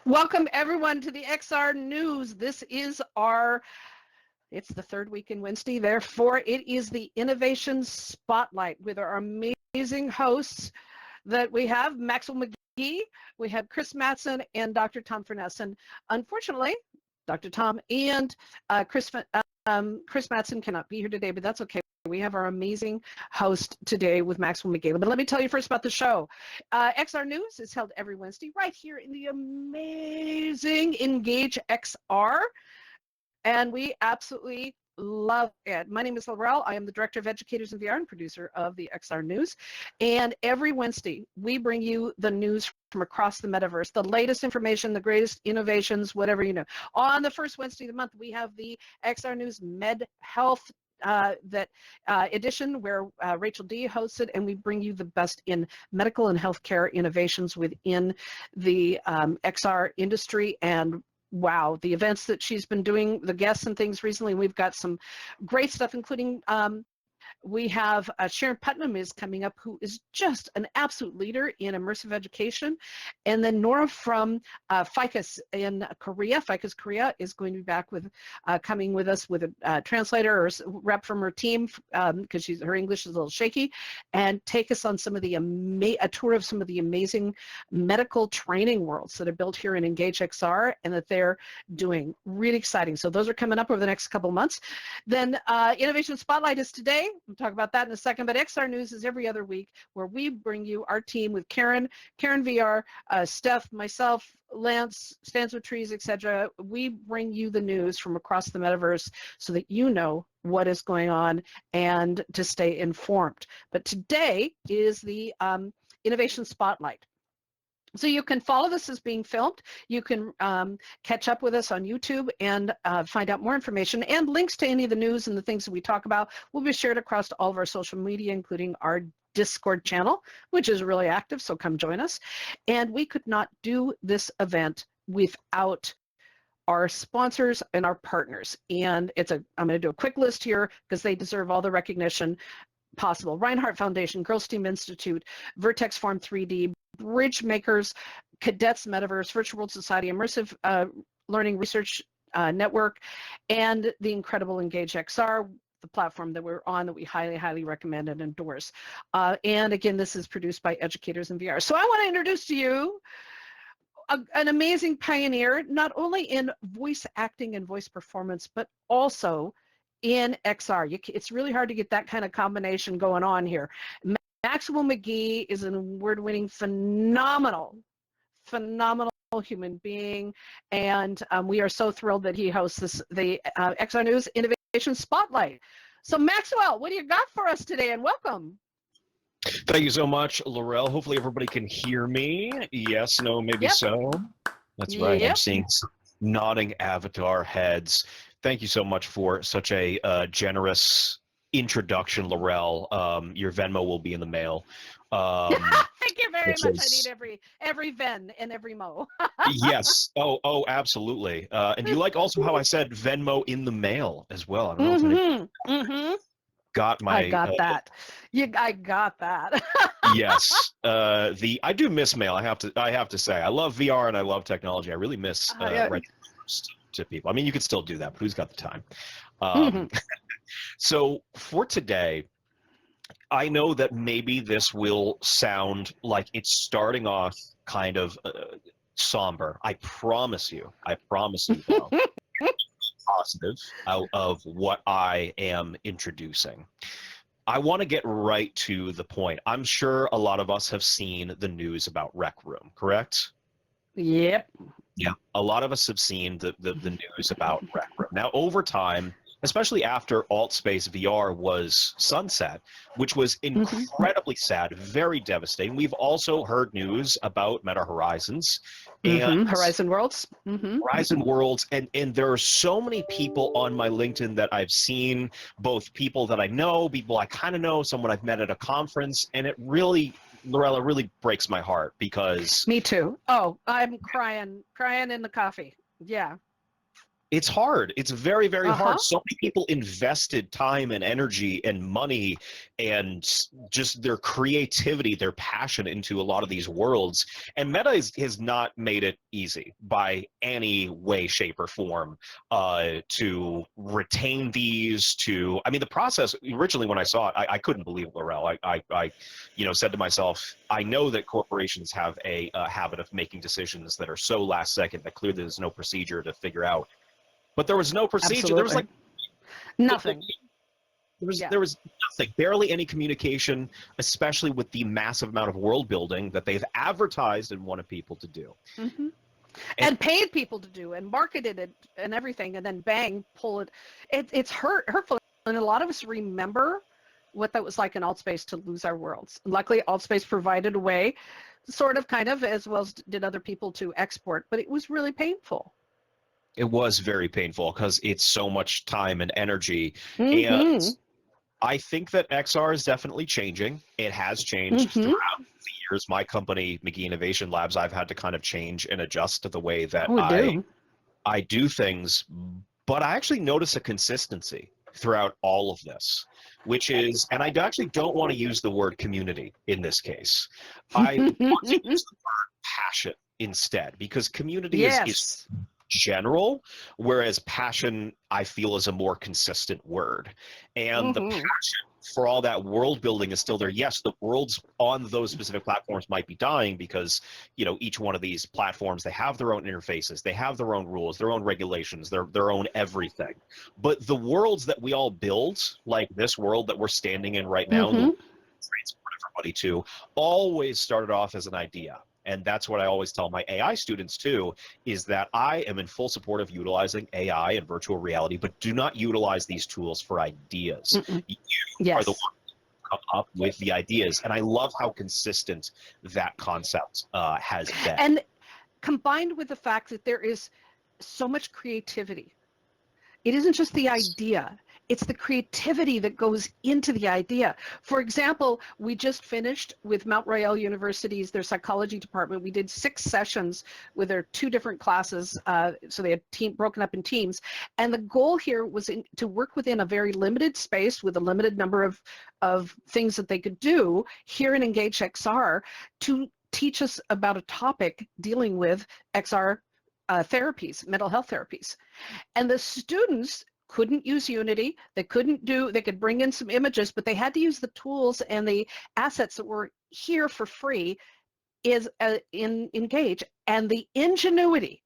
Welcome everyone to the XR News. This is it's the third week in Wednesday, therefore it is the Innovation Spotlight with our amazing hosts that we have, Maxwell McGee, we have Chris Mattson, and Dr. Tom Furness. And unfortunately, Dr. Tom and Chris Mattson cannot be here today, but that's okay. We have our amazing host today with Maxwell McGee. But let me tell you first about the show. XR News is held every Wednesday right here in the amazing Engage XR, and we absolutely love it. My name is Laurel. I am the Director of Educators in VR and producer of the XR News. And every Wednesday, we bring you the news from across the metaverse, the latest information, the greatest innovations, whatever you know. On the first Wednesday of the month, we have the XR News Med Health edition where Rachel D hosts it, and we bring you the best in medical and healthcare innovations within the XR industry. And wow, the events that she's been doing, the guests and things recently, we've got some great stuff, including we have Sharon Putnam is coming up, who is just an absolute leader in immersive education. And then Nora from FICUS in Korea. FICUS Korea is going to be back with, coming with us with a translator or rep from her team, because her English is a little shaky, and take us on some of the a tour of some of the amazing medical training worlds that are built here in Engage XR and that they're doing. Really exciting. So those are coming up over the next couple months. Then Innovation Spotlight is today. We'll talk about that in a second, but XR News is every other week where we bring you our team with Karen VR, Steph, myself, Lance, Stands with Trees, etc. We bring you the news from across the metaverse so that you know what is going on and to stay informed. But today is the Innovation Spotlight. So you can follow this as being filmed. You can catch up with us on YouTube and find out more information, and links to any of the news and the things that we talk about will be shared across all of our social media, including our Discord channel, which is really active, so come join us. And we could not do this event without our sponsors and our partners. And I'm going to do a quick list here because they deserve all the recognition possible. Reinhardt Foundation, Girls Team Institute, Vertex Farm 3D, Bridge Makers, Cadets Metaverse, Virtual World Society, Immersive Learning Research Network, and the incredible Engage XR, the platform that we're on that we highly, highly recommend and endorse. And again, this is produced by Educators in VR. So I want to introduce to you an amazing pioneer, not only in voice acting and voice performance, but also in XR. It's really hard to get that kind of combination going on here. Maxwell McGee is an award-winning, phenomenal human being, and we are so thrilled that he hosts the XR News Innovation Spotlight. So Maxwell, what do you got for us today, and welcome. Thank you so much, Laurel. Hopefully everybody can hear me. Yes, no, maybe Yep. so. That's right. Yep. I'm seeing nodding avatar heads. Thank you so much for such a generous introduction, Laurel. Your Venmo will be in the mail. Thank you very much. I need every Ven and every Mo. Yes. Oh, absolutely. And you like also how I said Venmo in the mail as well. I don't know if got my. I got that. I got that. Yes. I do miss mail. I have to say, I love VR and I love technology. I really miss writing to people. I mean, you could still do that, but who's got the time? So for today, I know that maybe this will sound like it's starting off kind of somber. I promise you though, positive out of what I am introducing. I want to get right to the point. I'm sure a lot of us have seen the news about Rec Room, correct? Yep. Yeah, a lot of us have seen the news about Rec Room. Now, over time, especially after AltspaceVR was sunset, which was incredibly sad, very devastating. We've also heard news about Meta Horizons and Horizon Worlds. Horizon Worlds, and there are so many people on my LinkedIn that I've seen, both people that I know, people I kind of know, someone I've met at a conference, and it really, Lorella, really breaks my heart because... Me too. Oh, I'm crying in the coffee. Yeah. It's hard. It's very, very Uh-huh. hard. So many people invested time and energy and money and just their creativity, their passion into a lot of these worlds. And Meta has not made it easy by any way, shape, or form to retain these. I mean, the process originally when I saw it, I couldn't believe it, Laurel. I said to myself, I know that corporations have a habit of making decisions that are so last second that clearly there's no procedure to figure out. But there was no procedure. Absolutely. There was like nothing. There was nothing, barely any communication, especially with the massive amount of world building that they've advertised and wanted people to do. Mm-hmm. And paid people to do and marketed it and everything, and then bang, pull it. It's hurtful. And a lot of us remember what that was like in Altspace to lose our worlds. And luckily, Altspace provided a way, sort of, kind of, as well as did other people, to export, but it was really painful. It was very painful because it's so much time and energy. Mm-hmm. And I think that XR is definitely changing. It has changed throughout the years. My company, McGee Innovation Labs, I've had to kind of change and adjust to the way that I do things. But I actually notice a consistency throughout all of this, which is, and I actually don't want to use the word community in this case. I want to use the word passion instead, because community is general, whereas passion, I feel, is a more consistent word. And the passion for all that world building is still there. Yes, the worlds on those specific platforms might be dying because, each one of these platforms, they have their own interfaces, they have their own rules, their own regulations, their own everything. But the worlds that we all build, like this world that we're standing in right now, transport everybody to, always started off as an idea. And that's what I always tell my AI students too, is that I am in full support of utilizing AI and virtual reality, but do not utilize these tools for ideas. You are the one who come up with the ideas. And I love how consistent that concept has been. And combined with the fact that there is so much creativity. It isn't just the idea. It's the creativity that goes into the idea. For example, we just finished with Mount Royal University's, their psychology department. We did 6 sessions with their 2 different classes. So they had broken up in teams. And the goal here was to work within a very limited space with a limited number of things that they could do here in Engage XR to teach us about a topic dealing with XR therapies, mental health therapies. And the students couldn't use Unity. They could bring in some images, but they had to use the tools and the assets that were here for free in Engage. And the ingenuity,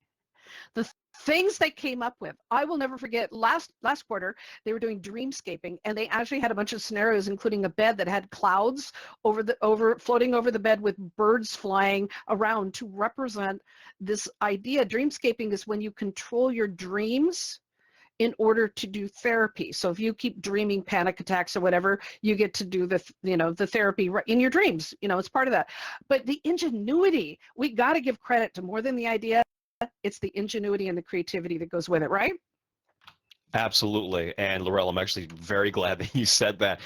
the things they came up with, I will never forget. Last quarter, they were doing dreamscaping, and they actually had a bunch of scenarios, including a bed that had clouds floating over the bed with birds flying around to represent this idea. Dreamscaping is when you control your dreams in order to do therapy. So if you keep dreaming panic attacks or whatever, you get to do the therapy in your dreams. It's part of that. But the ingenuity, we got to give credit to more than the idea. It's the ingenuity and the creativity that goes with it, right? Absolutely. And Laurel, I'm actually very glad that you said that.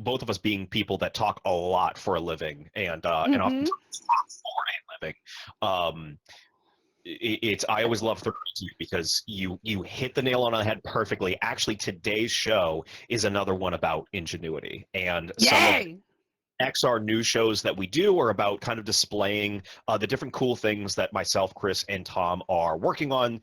Both of us being people that talk a lot for a living and often talk for a living. I always love therapy because you hit the nail on the head perfectly. Actually, today's show is another one about ingenuity, and some of XR news shows that we do are about kind of displaying the different cool things that myself, Chris, and Tom are working on,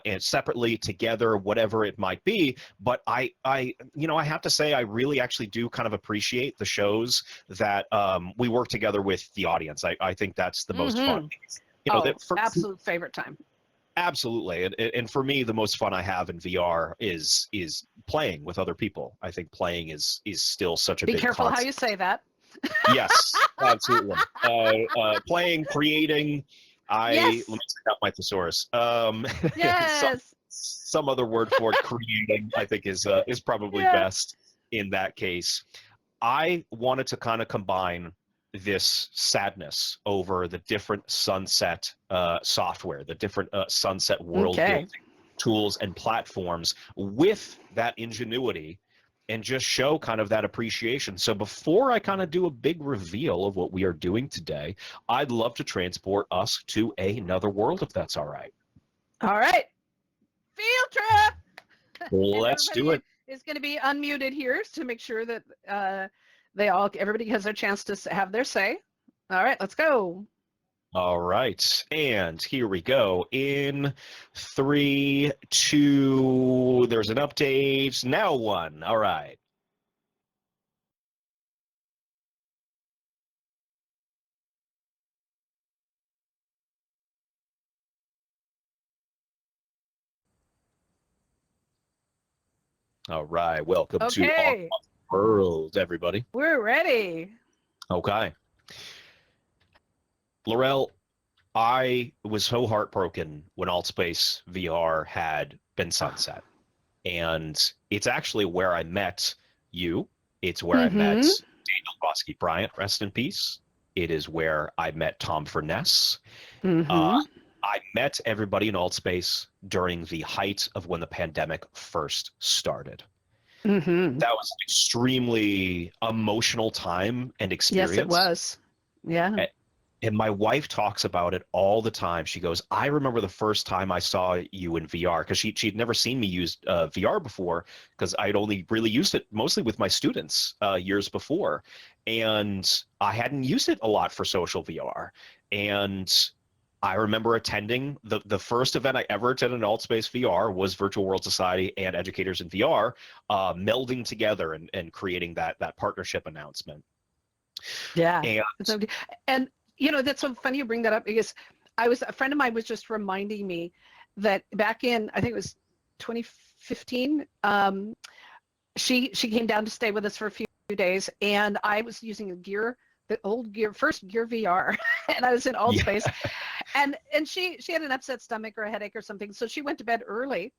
and separately, together, whatever it might be. But I have to say, I really actually do kind of appreciate the shows that we work together with the audience. I think that's the most fun. Absolute favorite time. Absolutely, and for me, the most fun I have in VR is playing with other people. I think playing is still such a big careful concept. how you say that. Yes, absolutely. Playing, creating. Let me check out my thesaurus. Yes. some other word for it. Creating, I think, is probably best in that case. I wanted to kind of combine this sadness over the different sunset software, the different sunset world building tools and platforms with that ingenuity, and just show kind of that appreciation. So before I kind of do a big reveal of what we are doing today, I'd love to transport us to another world, if that's all right. All right. Field trip. Let's do it. Is going to be unmuted here to make sure that everybody has their chance to have their say. All right, let's go. All right, and here we go. In 3, 2, there's an update. Now 1. All right. All right, welcome to our world, everybody. We're ready. Okay. Laurel, I was so heartbroken when AltspaceVR had been sunset. And it's actually where I met you. It's where I met Daniel Bosky Bryant, rest in peace. It is where I met Tom Furness. I met everybody in Altspace during the height of when the pandemic first started. That was an extremely emotional time and experience. Yes, it was. Yeah. And my wife talks about it all the time. She goes, I remember the first time I saw you in VR, because she'd never seen me use VR before, because I'd only really used it mostly with my students years before. And I hadn't used it a lot for social VR. And I remember attending the first event I ever attended in Altspace VR was Virtual World Society and Educators in VR melding together and creating that partnership announcement. Yeah. And you know, that's so funny you bring that up, because a friend of mine was just reminding me that back in, I think it was 2015, she came down to stay with us for a few days, and I was using the old gear, first Gear VR, and I was in Altspace, and she had an upset stomach or a headache or something, so she went to bed early,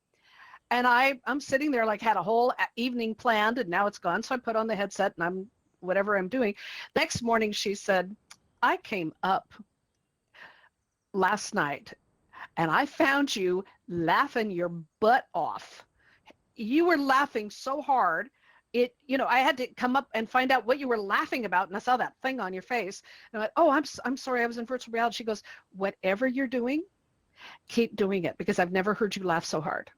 and I'm sitting there like had a whole evening planned, and now it's gone, so I put on the headset and whatever I'm doing. Next morning she said, I came up last night and I found you laughing your butt off. You were laughing so hard. I had to come up and find out what you were laughing about, and I saw that thing on your face. And I went, oh, I'm sorry, I was in virtual reality. She goes, whatever you're doing, keep doing it, because I've never heard you laugh so hard.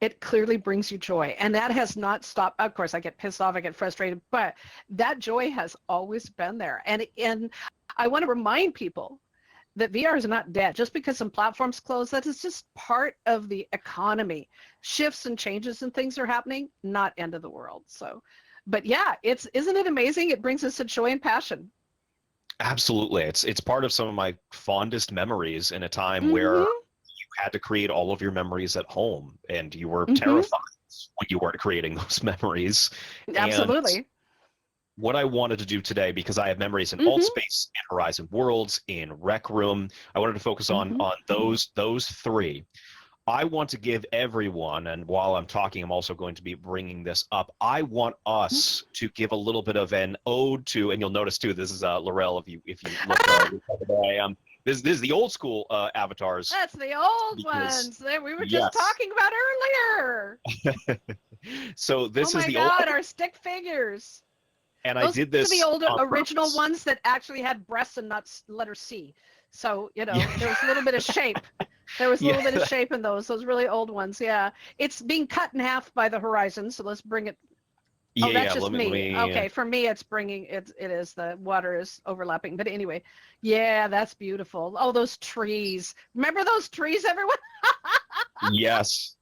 It clearly brings you joy, and that has not stopped. Of course, I get pissed off, I get frustrated, but that joy has always been there. And I want to remind people that VR is not dead. Just because some platforms close, that is just part of the economy. Shifts and changes and things are happening, not end of the world. So, but yeah, isn't it amazing? It brings us a joy and passion. Absolutely. It's part of some of my fondest memories in a time where had to create all of your memories at home, and you were terrified when you weren't creating those memories. Absolutely. And what I wanted to do today, because I have memories in Altspace, in Horizon Worlds, in Rec Room, I wanted to focus on those 3. I want to give everyone, and while I'm talking, I'm also going to be bringing this up, I want us to give a little bit of an ode to, and you'll notice too, this is Laurel, if you look where I am. This is the old school avatars. That's the old ones that we were just talking about earlier. So this is the old. Oh my God, our stick figures. And those I did this. The old original ones that actually had breasts and not letter C. So there was a little bit of shape. There was a little bit of shape in those really old ones. Yeah, it's being cut in half by the Horizon. So let's bring it. Oh, that's just me. Okay, for me, it's bringing it. It is the water is overlapping. But anyway, yeah, that's beautiful. Oh, those trees. Remember those trees, everyone? Yes.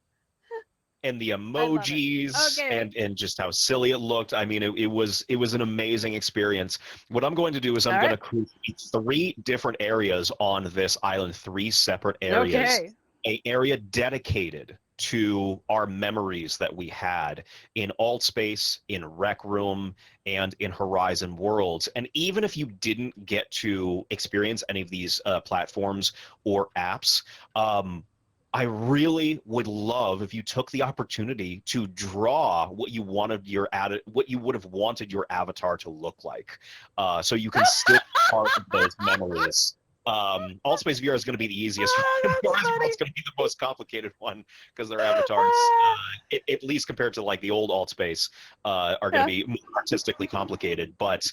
And the emojis and just how silly it looked. I mean, it was an amazing experience. What I'm going to do is I'm going to create 3 different areas on this island, 3 separate areas. Okay. An area dedicated to our memories that we had in Altspace, in Rec Room, and in Horizon Worlds. And even if you didn't get to experience any of these platforms or apps, I really would love if you took the opportunity to draw what you would have wanted your avatar to look like, so you can still be part of those memories. AltspaceVR is going to be the easiest one. It's going to be the most complicated one because their avatars, at least compared to like the old Altspace, are going to be more artistically complicated. But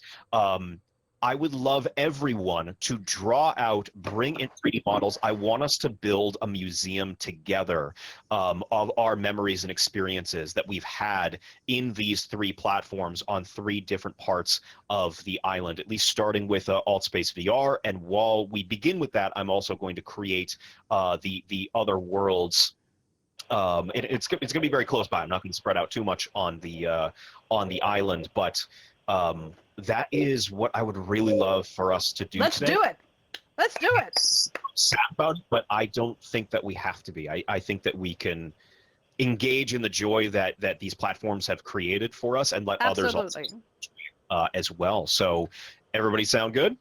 I would love everyone to draw out, bring in 3D models. I want us to build a museum together of our memories and experiences that we've had in these 3 platforms on 3 different parts of the island, at least starting with AltspaceVR. And while we begin with that, I'm also going to create the other worlds. It's going to be very close by. I'm not going to spread out too much on the island, but that is what I would really love for us to do Let's today. do it. Let's do it. Sad about it, but I don't think that we have to be. I think that we can engage in the joy that these platforms have created for us and let others also as well. So everybody sound good?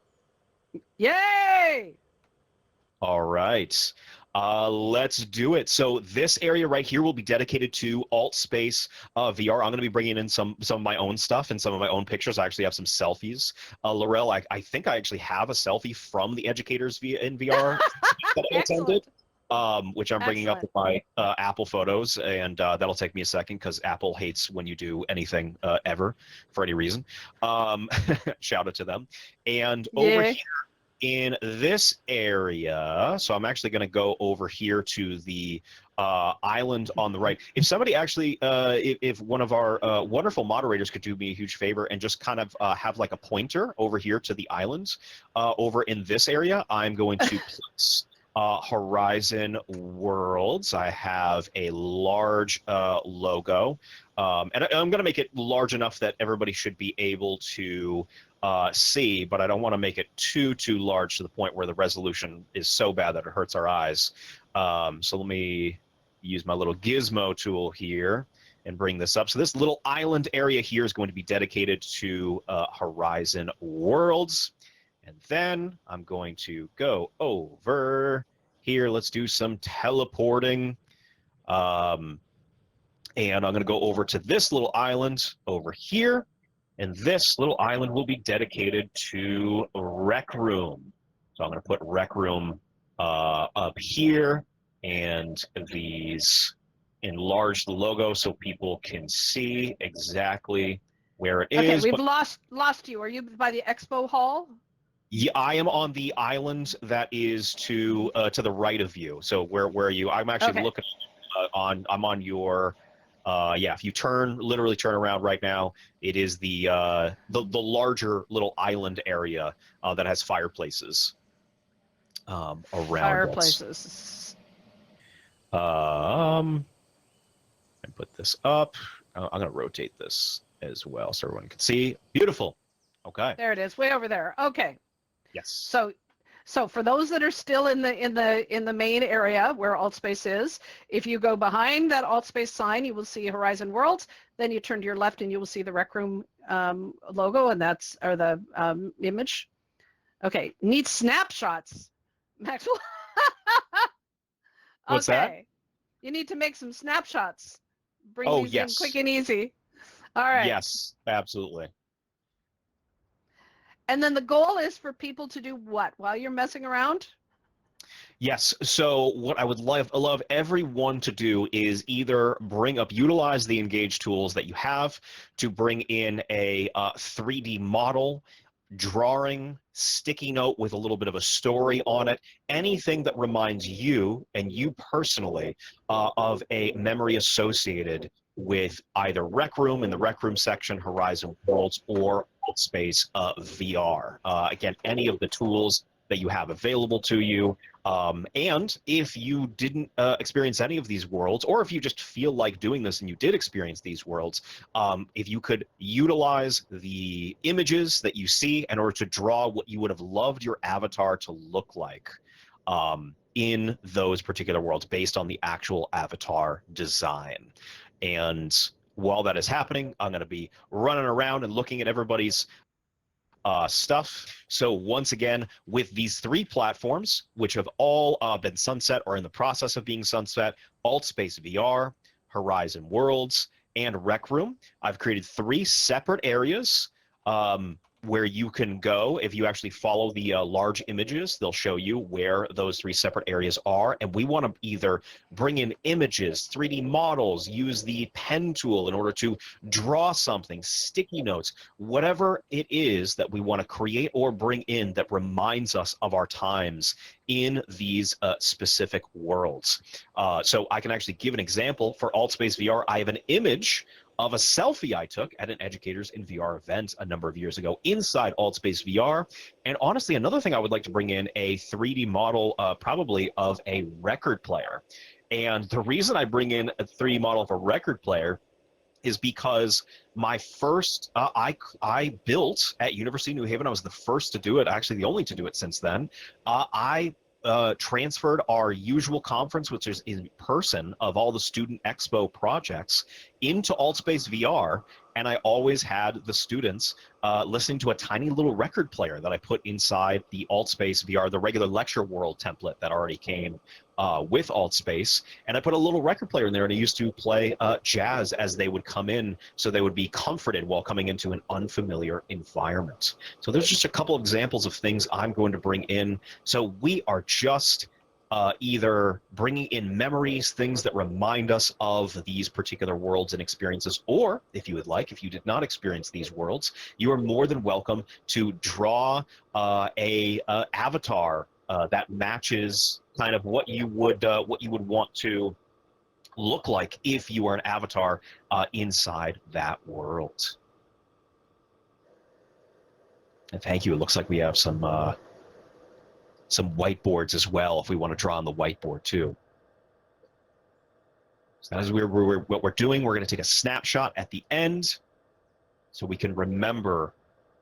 Yay! All right. Let's do it. So this area right here will be dedicated to AltSpace VR. I'm going to be bringing in some of my own stuff and some of my own pictures. I actually have some selfies. Laurel, I think I actually have a selfie from the educators in VR that I attended, which I'm bringing up with my Apple photos, and that'll take me a second because Apple hates when you do anything ever for any reason. Shout out to them. And over here, in this area, so I'm actually going to go over here to the island on the right. If somebody actually, if one of our wonderful moderators could do me a huge favor and just kind of have like a pointer over here to the islands over in this area, I'm going to place Horizon Worlds. I have a large logo, and I'm going to make it large enough that everybody should be able to see, but I don't want to make it too large to the point where the resolution is so bad that it hurts our eyes. So let me use my little gizmo tool here and bring this up. So this little island area here is going to be dedicated to Horizon Worlds. And then I'm going to go over here. Let's do some teleporting. And I'm going to go over to this little island over here. And this little island will be dedicated to Rec Room. So I'm going to put Rec Room up here, and these enlarge the logo so people can see exactly where it is. Okay, we've lost you. Are you by the expo hall? Yeah, I am on the island that is to the right of you. So where are you? I'm actually looking I'm on your. If you literally turn around right now, it is the larger little island area that has fireplaces around fireplaces. And put this up. I'm going to rotate this as well so everyone can see. Beautiful. Okay. There it is, way over there. Okay. Yes. So for those that are still in the main area where AltSpace is, if you go behind that AltSpace sign, you will see Horizon Worlds. Then you turn to your left and you will see the Rec Room logo, and that's the image. Okay, need snapshots, Maxwell. What's that? You need to make some snapshots. Bring these in quick and easy. All right. Yes, absolutely. And then the goal is for people to do what while you're messing around? Yes. So what I would love everyone to do is either utilize the Engage tools that you have to bring in a 3D model, drawing, sticky note with a little bit of a story on it, anything that reminds you and you personally of a memory associated with either Rec Room in the Rec Room section, Horizon Worlds, or AltSpace VR. Again, any of the tools that you have available to you. And if you didn't experience any of these worlds, or if you just feel like doing this and you did experience these worlds, if you could utilize the images that you see in order to draw what you would have loved your avatar to look like in those particular worlds based on the actual avatar design. And while that is happening, I'm going to be running around and looking at everybody's stuff. So once again, with these 3 platforms, which have all been sunset or in the process of being sunset, AltSpace VR, Horizon Worlds, and Rec Room, I've created 3 separate areas where you can go. If you actually follow the large images, they'll show you where those 3 separate areas are. And we want to either bring in images, 3D models, use the pen tool in order to draw something, sticky notes, whatever it is that we want to create or bring in that reminds us of our times in these specific worlds. So I can actually give an example for AltspaceVR. I have an image of a selfie I took at an Educators in VR event a number of years ago inside AltspaceVR. And honestly, another thing I would like to bring in a 3D model probably of a record player. And the reason I bring in a 3D model of a record player is because my first, I built at University of New Haven. I was the first to do it, actually the only to do it since then. I transferred our usual conference, which is in person, of all the student expo projects into AltspaceVR, and I always had the students listening to a tiny little record player that I put inside the AltspaceVR, the regular lecture world template that already came with Altspace, and I put a little record player in there, and I used to play jazz as they would come in, so they would be comforted while coming into an unfamiliar environment. So there's just a couple examples of things I'm going to bring in. So we are just either bringing in memories, things that remind us of these particular worlds and experiences, or if you would like, if you did not experience these worlds, you are more than welcome to draw a avatar that matches kind of what you would want to look like if you were an avatar inside that world. And thank you. It looks like we have some whiteboards as well if we want to draw on the whiteboard too. So that is what we're doing. We're going to take a snapshot at the end so we can remember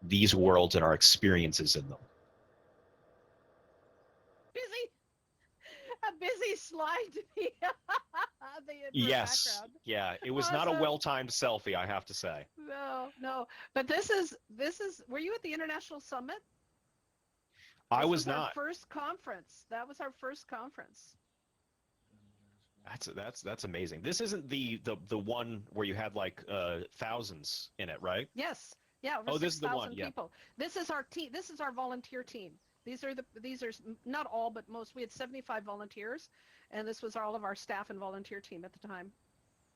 these worlds and our experiences in them. A busy slide to be yes, background. Yeah, it was not a well-timed selfie, I have to say. No, but this is. Were you at the International Summit? I was not. Our first conference. That was our first conference. That's amazing. This isn't the one where you had like thousands in it, right? Yes. Yeah. Oh, this is the one. People. Yeah. This is our team. This is our volunteer team. These are not all, but most. We had 75 volunteers, and this was all of our staff and volunteer team at the time.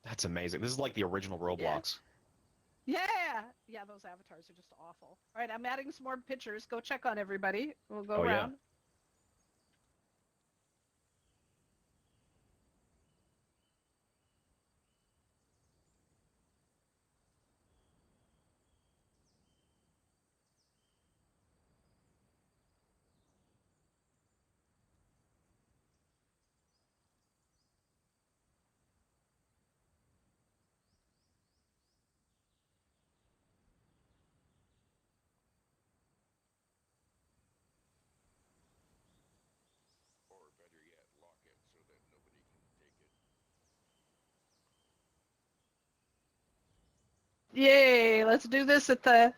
That's amazing. This is like the original Roblox. Yeah, those avatars are just awful. All right, I'm adding some more pictures. Go check on everybody. We'll go around. Yeah. Yay, let's do this in the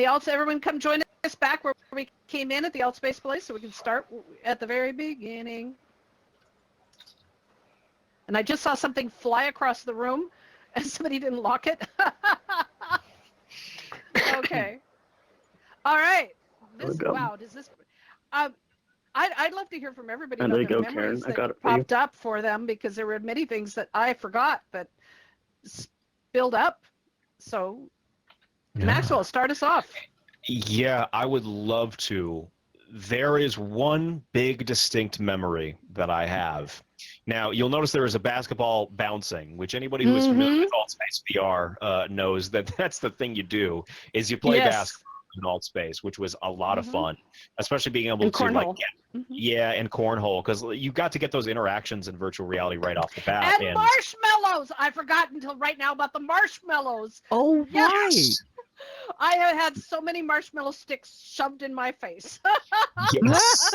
Alts. Everyone come join us back where we came in at the Altspace place so we can start at the very beginning. And I just saw something fly across the room and somebody didn't lock it. Okay. All right. Wow, does this I'd love to hear from everybody about their memories that popped up for them, because there were many things that I forgot but spilled up. So, yeah. Maxwell, start us off. Yeah, I would love to. There is one big distinct memory that I have. Now, you'll notice there is a basketball bouncing, which anybody who is familiar with AltspaceVR knows that that's the thing you do, is you play basketball in Altspace, which was a lot of fun, especially being able to like and cornhole, because you got to get those interactions in virtual reality right off the bat. And marshmallows! I forgot until right now about the marshmallows. Oh, yes. Right. I have had so many marshmallow sticks shoved in my face. Yes.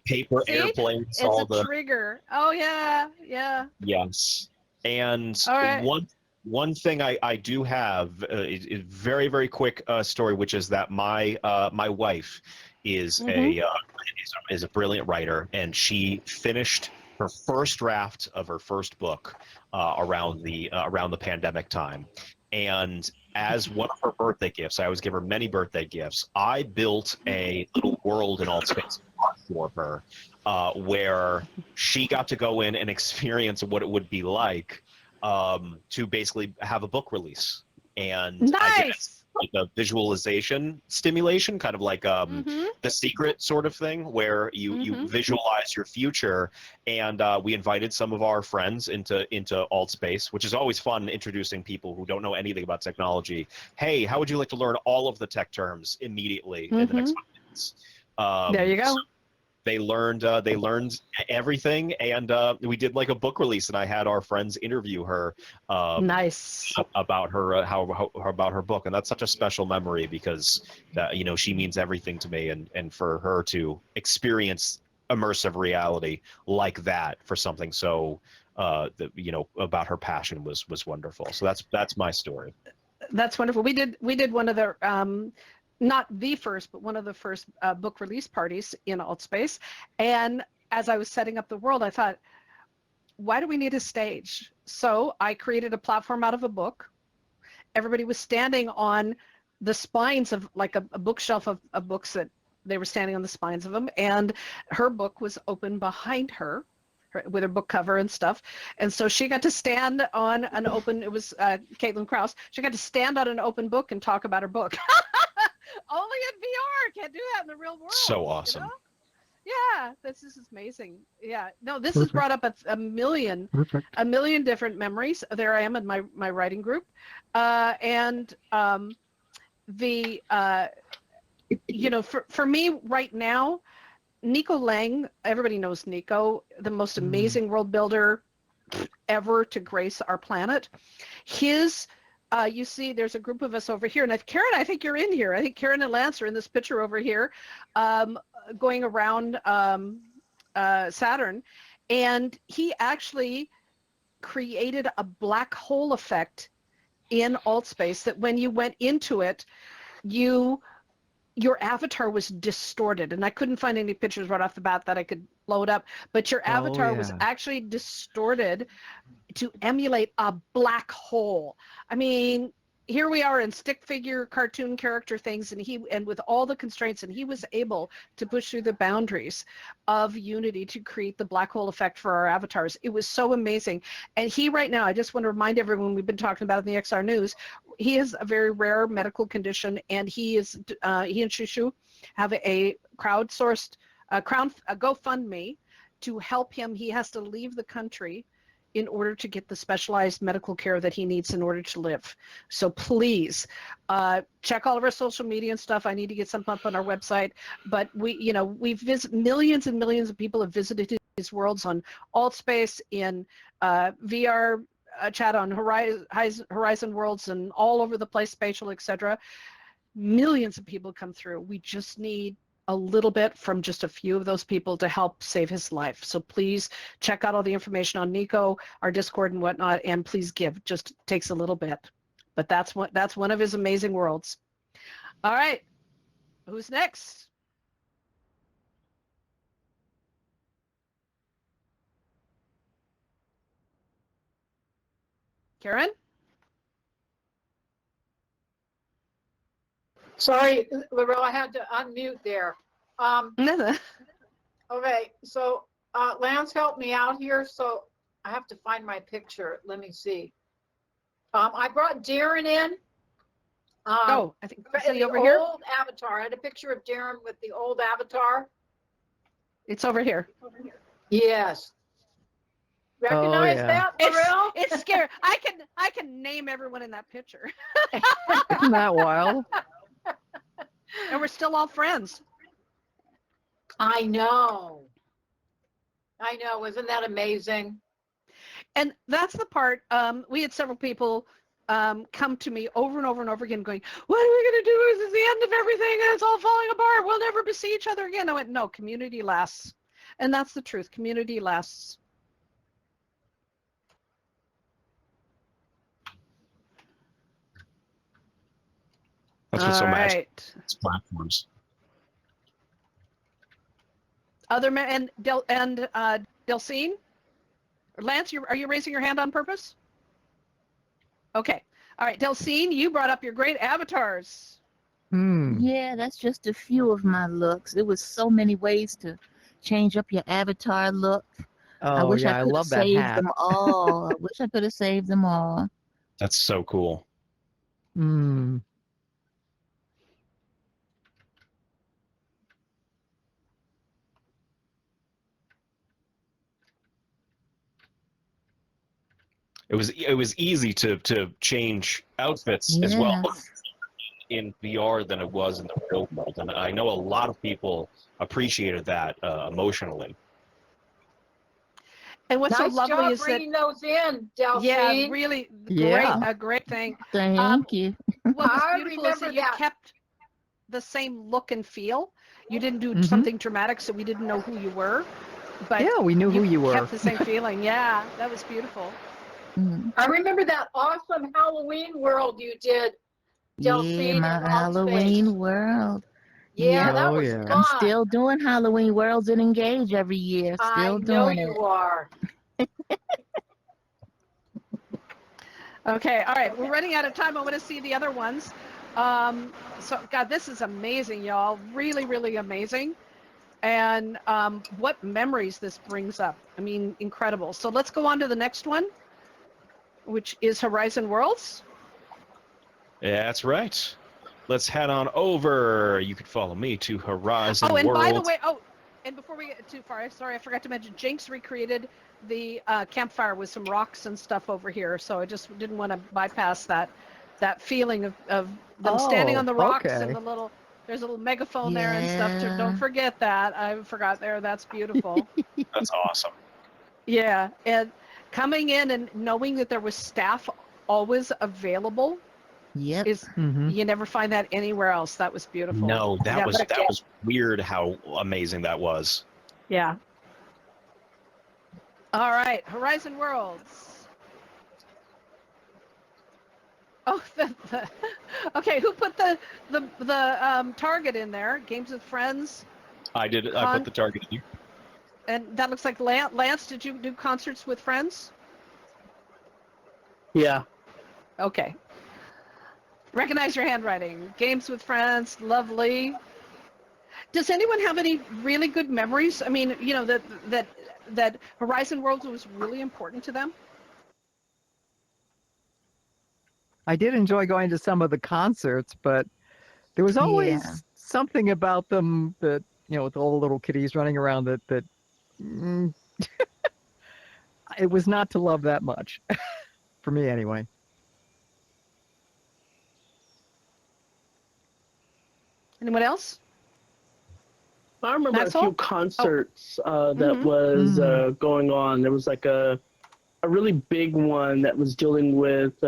Paper airplanes. It's a trigger. Oh, yeah. Yes. And one thing I do have is very, very quick story, which is that my wife is a brilliant writer, and she finished her first draft of her first book around the pandemic time. And as one of her birthday gifts, I always give her many birthday gifts, I built a little world in AltspaceVR for her, where she got to go in and experience what it would be like to basically have a book release. And nice. I did like a visualization stimulation, kind of like The Secret sort of thing, where you visualize your future. And we invited some of our friends into AltSpace, which is always fun, introducing people who don't know anything about technology. Hey, how would you like to learn all of the tech terms immediately in the next 5 minutes? There you go. So they learned everything, and we did like a book release, and I had our friends interview her nice about her about her book. And that's such a special memory, because she means everything to me, and for her to experience immersive reality like that for something so about her passion was wonderful. So that's my story. That's wonderful. We did one of the not the first, but one of the first book release parties in AltSpace. And as I was setting up the world, I thought, why do we need a stage? So I created a platform out of a book. Everybody was standing on the spines of like a bookshelf of books that they were standing on the spines of them. And her book was open behind her with her book cover and stuff. And so she got to stand on an open, it was Caitlin Krause, she got to stand on an open book and talk about her book. Only in VR, can't do that in the real world. So awesome. Yeah, this is amazing. Yeah, no, this has brought up a million different memories. There I am in my writing group, and for me right now, Nico Lang, everybody knows Nico, the most amazing world builder ever to grace our planet. His you see there's a group of us over here, and Karen, I think you're in here. I think Karen and Lance are in this picture over here, going around Saturn, and he actually created a black hole effect in AltSpace that when you went into it, your avatar was distorted, and I couldn't find any pictures right off the bat that I could load up, but your avatar was actually distorted to emulate a black hole. I mean, here we are in stick figure cartoon character things, and with all the constraints, and he was able to push through the boundaries of Unity to create the black hole effect for our avatars. It was so amazing. And he right now, I just want to remind everyone, we've been talking about it in the XR News, he has a very rare medical condition, and he and Shushu have a crowdsourced a GoFundMe to help him. He has to leave the country in order to get the specialized medical care that he needs in order to live. So please check all of our social media and stuff. I need to get something up on our website, but we've visited, millions and millions of people have visited his worlds on AltSpace, in VR chat on Horizon Worlds, and all over the place, spatial, etc. Millions of people come through. We just need a little bit from just a few of those people to help save his life. So please check out all the information on Nico, our Discord and whatnot, and please give. Just takes a little bit, but that's one of his amazing worlds. All right, who's next? Karen? Sorry, Laurel, I had to unmute there. Okay, so Lance helped me out here, so I have to find my picture. Let me see. I brought Darren in. I think the over here. Old avatar. I had a picture of Darren with the old avatar. It's over here. Yes. Recognize that, Laurel? It's scary. I can name everyone in that picture. Isn't that wild? And we're still all friends. I know. Isn't that amazing? And that's the part, we had several people come to me over and over and over again going, what are we going to do? This is the end of everything and it's all falling apart. We'll never see each other again. I went, no, community lasts. And that's the truth. Community lasts. That's what's so magical. It's platforms. And Delcine, Lance, are you raising your hand on purpose? Okay. All right, Delcine, you brought up your great avatars. Yeah, that's just a few of my looks. There was so many ways to change up your avatar look. I Oh wish yeah, I I could have love that saved hat. them all. I wish I could have saved them all. That's so cool. Hmm. It was easy to change outfits as well Yes. in VR than it was in the real world, and I know a lot of people appreciated that emotionally. And what's so Nice lovely job is that, bringing those in, yeah, Delphine. really Yeah. a great thing. Thank you. What was I beautiful is that remember you that. kept the same look and feel. You didn't do Mhm. something dramatic, so we didn't know who you were. But Yeah, we knew who you were. kept the same feeling. Yeah, that was beautiful. Mm. I remember that awesome Halloween world you did, Yeah, Delphine, my in Altspace. Halloween world. Yeah, Yep. that Oh was yeah. fun. I'm still doing Halloween worlds and Engage every year. I Still know doing you it. are. Okay, all right, we're running out of time. I want to see the other ones. So, God, this is amazing, y'all. Really, really amazing. And what memories this brings up. I mean, incredible. So let's go on to the next one, which is Horizon Worlds. Yeah, that's right. Let's head on over. You can follow me to Horizon Oh, and World. by the way, and before we get too far, sorry, I forgot to mention, Jinx recreated the campfire with some rocks and stuff over here. So I just didn't want to bypass that feeling of them standing on the rocks okay. and there's a little megaphone there and stuff. Yeah. Don't forget that. I forgot there. That's beautiful. That's awesome. Yeah, and coming in and knowing that there was staff always available Yep. is Mhm. you never find that anywhere else. That was beautiful. No, Yeah, that but- was weird how amazing that was. Yeah. All right, Horizon Worlds. Oh, okay. Who put the target in there? Games with Friends, I did. I put the target in you. and that looks like Lance. Did you do concerts with friends? Yeah. Okay. Recognize your handwriting. Games with Friends, lovely. Does anyone have any really good memories? I mean, you know, that Horizon Worlds was really important to them? I did enjoy going to some of the concerts, but there was always Yeah. something about them that, with all the little kitties running around that it was not to love that much. For me, anyway. Anyone else? I remember Maxwell? a few concerts that Mhm. was going on. There was like a really big one that was dealing with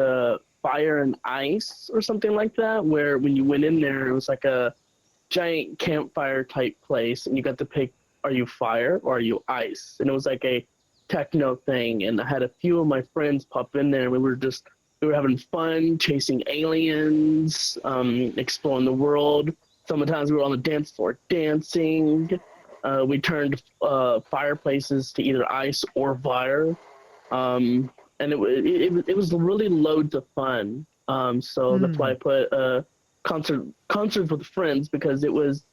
fire and ice or something like that, where when you went in there, it was like a giant campfire type place, and you got to pick, are you fire or are you ice? And it was like a techno thing, and I had a few of my friends pop in there, and we were having fun chasing aliens, exploring the world. Sometimes we were on the dance floor dancing. We turned fireplaces to either ice or fire. And it was really loads of fun. So that's why I put concerts with friends, because it was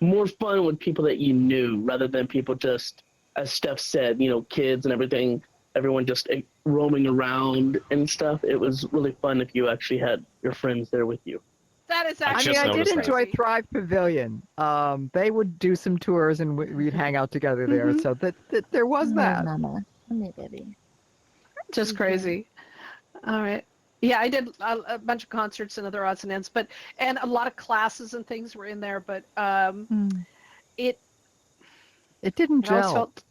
more fun with people that you knew rather than people just, as Steph said, kids and everything, everyone just roaming around and stuff. It was really fun if you actually had your friends there with you. That is I actually. just I did noticed that. enjoy Thrive Pavilion. They would do some tours and we'd hang out together there. Mhm. So that there was that. Mama. Come here, baby. Just crazy. All right. Yeah, I did a bunch of concerts and other odds and ends, and a lot of classes and things were in there, but it didn't always gel. felt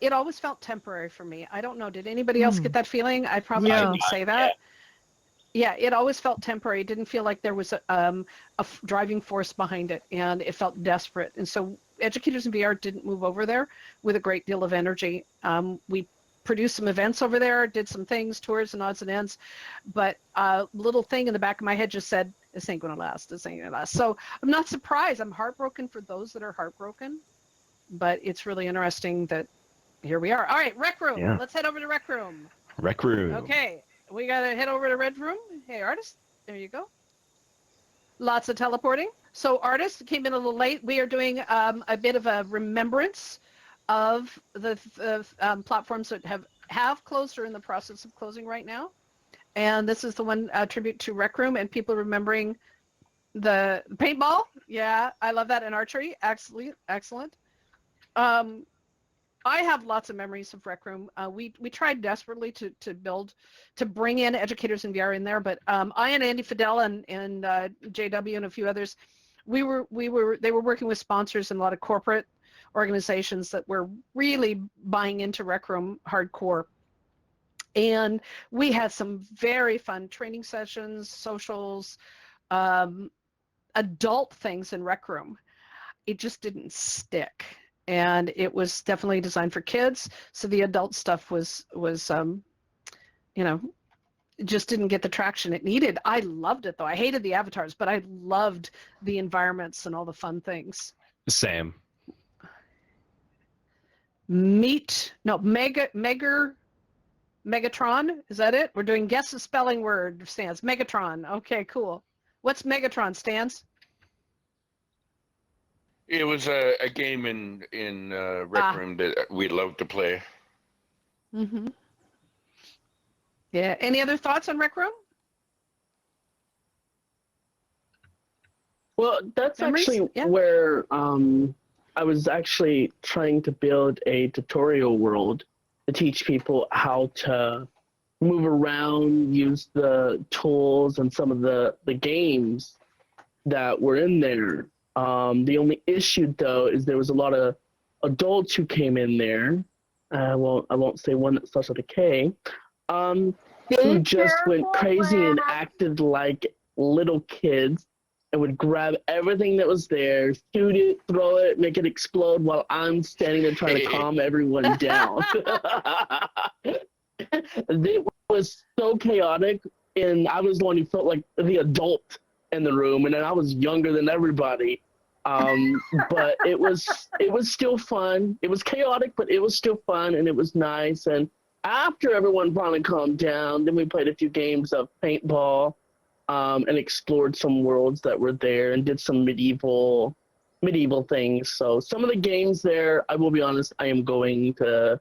it always felt temporary for me. I don't know. Did anybody else get that feeling? I probably Yeah. shouldn't say that. Yeah, it always felt temporary. It didn't feel like there was a driving force behind it, and it felt desperate. And so educators in VR didn't move over there with a great deal of energy. We produced some events over there, did some things, tours and odds and ends, but a little thing in the back of my head just said, this ain't gonna last, this ain't gonna last. So I'm not surprised. I'm heartbroken for those that are heartbroken, but it's really interesting that Here we are. All right, Rec Room. Yeah. Let's head over to Rec Room. Rec Room. Okay, we got to head over to Red Room. Hey, Artist, there you go. Lots of teleporting. So Artist came in a little late. We are doing a bit of a remembrance of the platforms that have closed or in the process of closing right now. And this is the one tribute to Rec Room and people remembering the paintball. Yeah, I love that. And archery. Excellent. I have lots of memories of Rec Room. We tried desperately to bring in educators in VR in there, but I and Andy Fidel and JW and a few others, they were working with sponsors and a lot of corporate organizations that were really buying into Rec Room hardcore. And we had some very fun training sessions, socials, adult things in Rec Room. It just didn't stick. And it was definitely designed for kids, so the adult stuff was just didn't get the traction it needed. I loved it though. I hated the avatars, but I loved the environments and all the fun things. Same. Megatron, is that it? We're doing guess the spelling word, Stans. Megatron. Okay, cool. What's Megatron, Stans? It was a game in Rec Room that we loved to play. Mm-hmm. Yeah. Any other thoughts on Rec Room? Well, that's Memories? actually Yeah. where I was actually trying to build a tutorial world to teach people how to move around, use the tools and some of the games that were in there. The only issue though is there was a lot of adults who came in there. I won't say one that starts with a K. Who just went crazy and acted like little kids and would grab everything that was there, shoot it, throw it, make it explode while I'm standing there trying to calm everyone down. It was so chaotic, and I was the one who felt like the adult in the room, and then I was younger than everybody. But it was still fun. It was chaotic, but it was still fun, and it was nice. And after everyone finally calmed down, then we played a few games of paintball, and explored some worlds that were there, and did some medieval things. So some of the games there, I will be honest, I am going to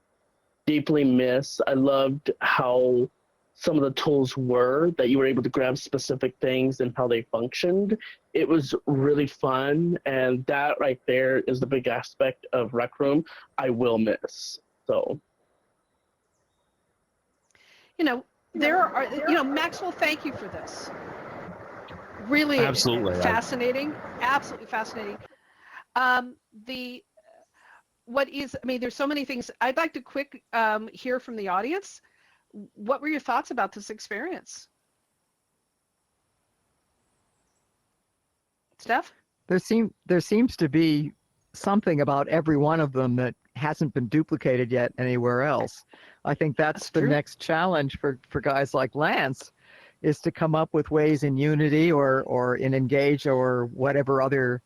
deeply miss. I loved how some of the tools were, that you were able to grab specific things and how they functioned. It was really fun, and that right there is the big aspect of Rec Room I will miss. So, There are, Maxwell, thank you for this. Really Absolutely. fascinating. Absolutely fascinating. There's so many things. I'd like to quick hear from the audience. What were your thoughts about this experience? Steph? There seems to be something about every one of them that hasn't been duplicated yet anywhere else. I think that's the true. next challenge for guys like Lance, is to come up with ways in Unity or in Engage or whatever other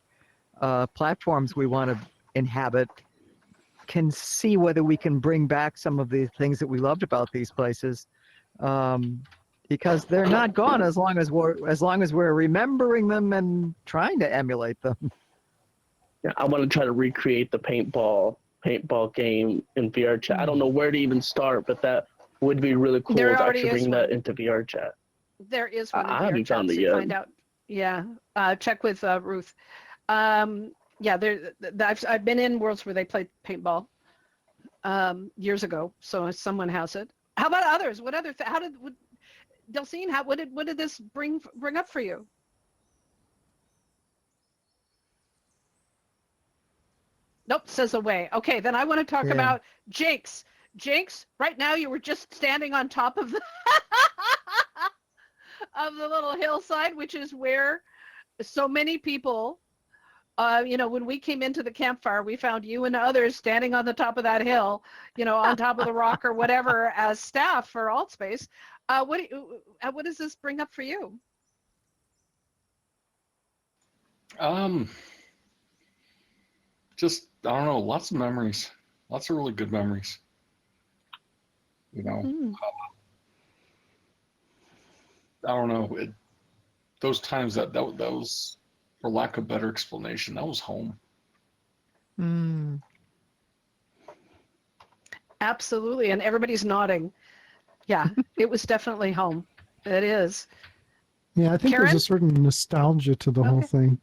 platforms we want to inhabit, can see whether we can bring back some of the things that we loved about these places, because they're not gone as long as we're remembering them and trying to emulate them. yeah, I want to try to recreate the paintball game in VR chat. I don't know where to even start, but that would be really cool There to already actually is bring one. that into VR chat. There is one in I VR haven't chat, found it so you yet. find out. Yeah, check with Ruth. I've been in worlds where they played paintball years ago, so someone has it. How about others? What other? Delcine? What did this bring up for you? Nope, says away. Okay, then I want to talk about Jinx. Jinx, right now you were just standing on top of the of the little hillside, which is where so many people, when we came into the campfire, we found you and others standing on the top of that hill, on top of the rock or whatever, as staff for AltSpace. What does this bring up for you? Just, I don't know, lots of memories, lots of really good memories. You know, Mm. I don't know. Those times that was, for lack of better explanation, that was home. Mm. Absolutely, and everybody's nodding. Yeah, it was definitely home. It is. Yeah, I think Karen? there's a certain nostalgia to the whole Okay. thing.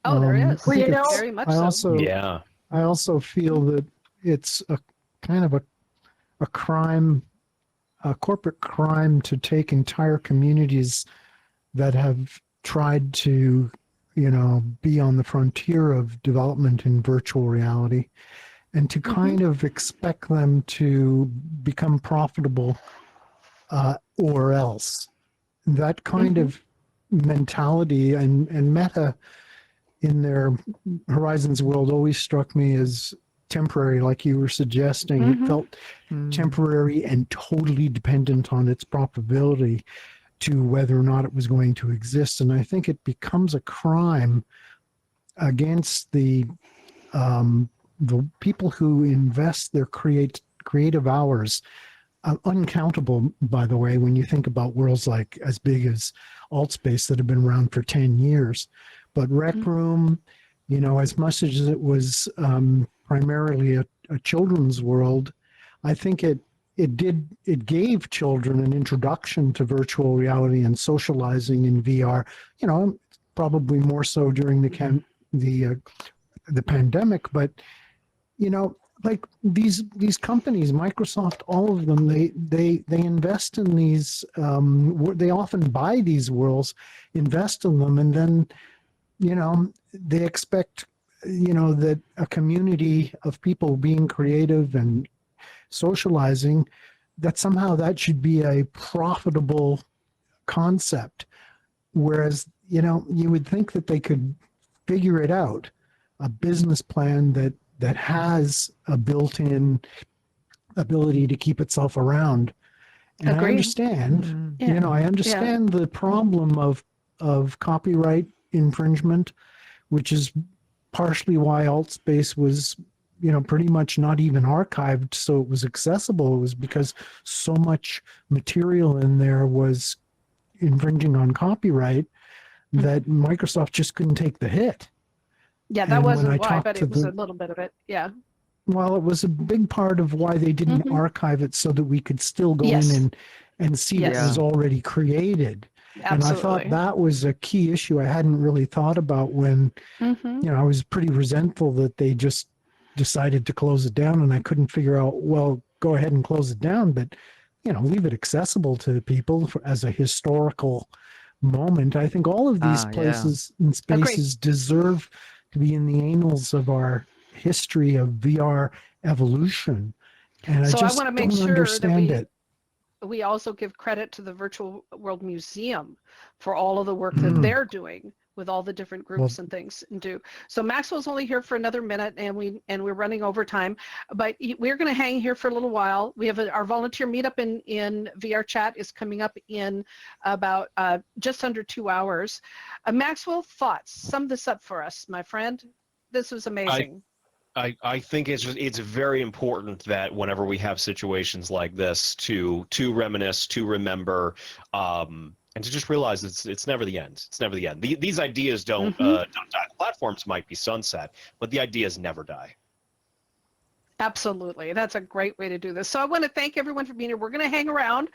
Oh, there is. I think you know- it's, Very much I so. also, Yeah. I also feel that it's a kind of a crime, a corporate crime to take entire communities that have tried to, be on the frontier of development in virtual reality and to kind of expect them to become profitable or else. That kind of mentality and Meta in their Horizons world always struck me as temporary, like you were suggesting. It felt temporary and totally dependent on its profitability to whether or not it was going to exist. And I think it becomes a crime against the people who invest their creative hours, uncountable, by the way, when you think about worlds like as big as Altspace that have been around for 10 years. But Rec Room, as much as it was primarily a children's world, I think it gave children an introduction to virtual reality and socializing in VR. Probably more so during the pandemic, but like these companies, Microsoft, all of them, they invest in these. They often buy these worlds, invest in them, and then they expect that a community of people being creative and socializing, that somehow that should be a profitable concept. Whereas, you would think that they could figure it out, a business plan that has a built-in ability to keep itself around. And Agreed. I understand, Yeah. I understand the problem of copyright infringement, which is partially why Altspace was pretty much not even archived so it was accessible. It was because so much material in there was infringing on copyright that Microsoft just couldn't take the hit. Yeah, that And when I wasn't why, talked but to it was the- a little bit of it. Yeah. Well, it was a big part of why they didn't archive it, so that we could still go Yes. in and see what Yes. was already created. And I thought Absolutely. that was a key issue I hadn't really thought about when, I was pretty resentful that they just decided to close it down, and I couldn't figure out, well, go ahead and close it down, but, leave it accessible to people as a historical moment. I think all of these Yeah. places and spaces deserve to be in the annals of our history of VR evolution. And So I I just wanna make don't sure that understand it. we also give credit to the Virtual World Museum for all of the work that they're doing with all the different groups and things and do. So Maxwell's only here for another minute, and we're running over time, but we're going to hang here for a little while. We have our volunteer meetup in VR chat is coming up in about just under 2 hours. Maxwell, thoughts? Sum this up for us, my friend. This was amazing. I think it's very important that whenever we have situations like this to reminisce, to remember, and to just realize it's never the end. It's never the end. These ideas don't die. The platforms might be sunset, but the ideas never die. Absolutely. That's a great way to do this. So I want to thank everyone for being here. We're going to hang around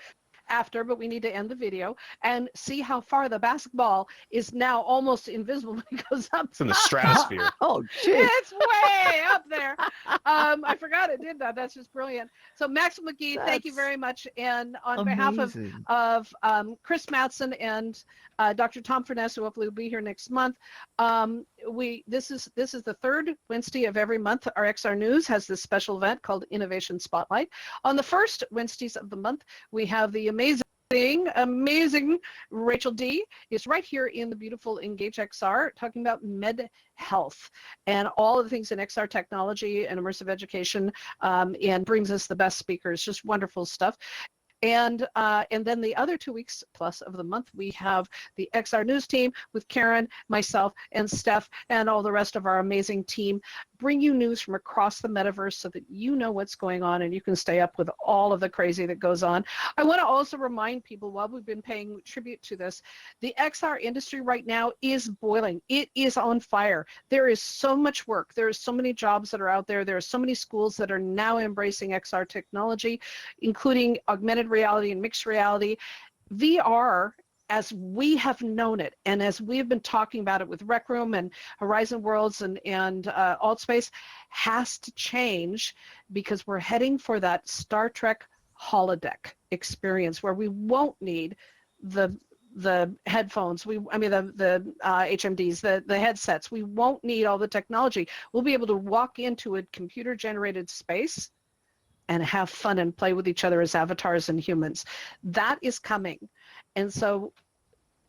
after, but we need to end the video and see how far the basketball is now almost invisible when it goes up. It's in the stratosphere. Oh, gee. It's way up there. I forgot it did that. That's just brilliant. So Maxwell McGee, thank you That's very much. And on behalf Amazing. of Chris Mattson and Dr. Tom Furness, who hopefully will be here next month, this is the third Wednesday of every month. Our XR News has this special event called Innovation Spotlight. On the first Wednesdays of the month, we have the amazing Rachel D is right here in the beautiful Engage XR talking about med health and all of the things in XR technology and immersive education, and brings us the best speakers, just wonderful stuff. And then the other 2 weeks plus of the month, we have the XR News team with Karen, myself, and Steph, and all the rest of our amazing team bring you news from across the metaverse so that you know what's going on and you can stay up with all of the crazy that goes on. I want to also remind people, while we've been paying tribute to this, the XR industry right now is boiling. It is on fire. There is so much work. There are so many jobs that are out there. There are so many schools that are now embracing XR technology, including augmented reality and mixed reality. VR, as we have known it, and as we have been talking about it with Rec Room and Horizon Worlds and AltSpace, has to change, because we're heading for that Star Trek Holodeck experience where we won't need the headphones, the HMDs, the headsets. We won't need all the technology. We'll be able to walk into a computer-generated space and have fun and play with each other as avatars and humans. That is coming. And so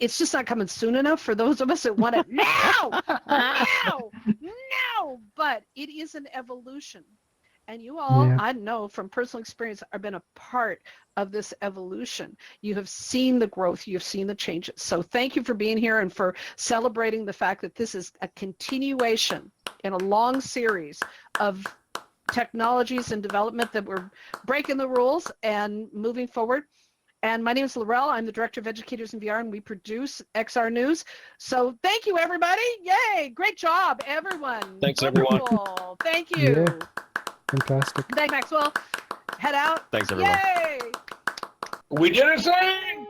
it's just not coming soon enough for those of us that want it now, now, but it is an evolution. And you all, Yeah. I know from personal experience, have been a part of this evolution. You have seen the growth, you've seen the changes. So thank you for being here and for celebrating the fact that this is a continuation in a long series of technologies and development that we're breaking the rules and moving forward. And my name is Laurel. I'm the Director of Educators in VR, and we produce XR News. So thank you, everybody. Yay. Great job, everyone. Thanks, Wonderful. everyone. Thank you. Yeah. Fantastic. Thanks, Maxwell. Head out. Thanks, everyone. Yay. We did a thing!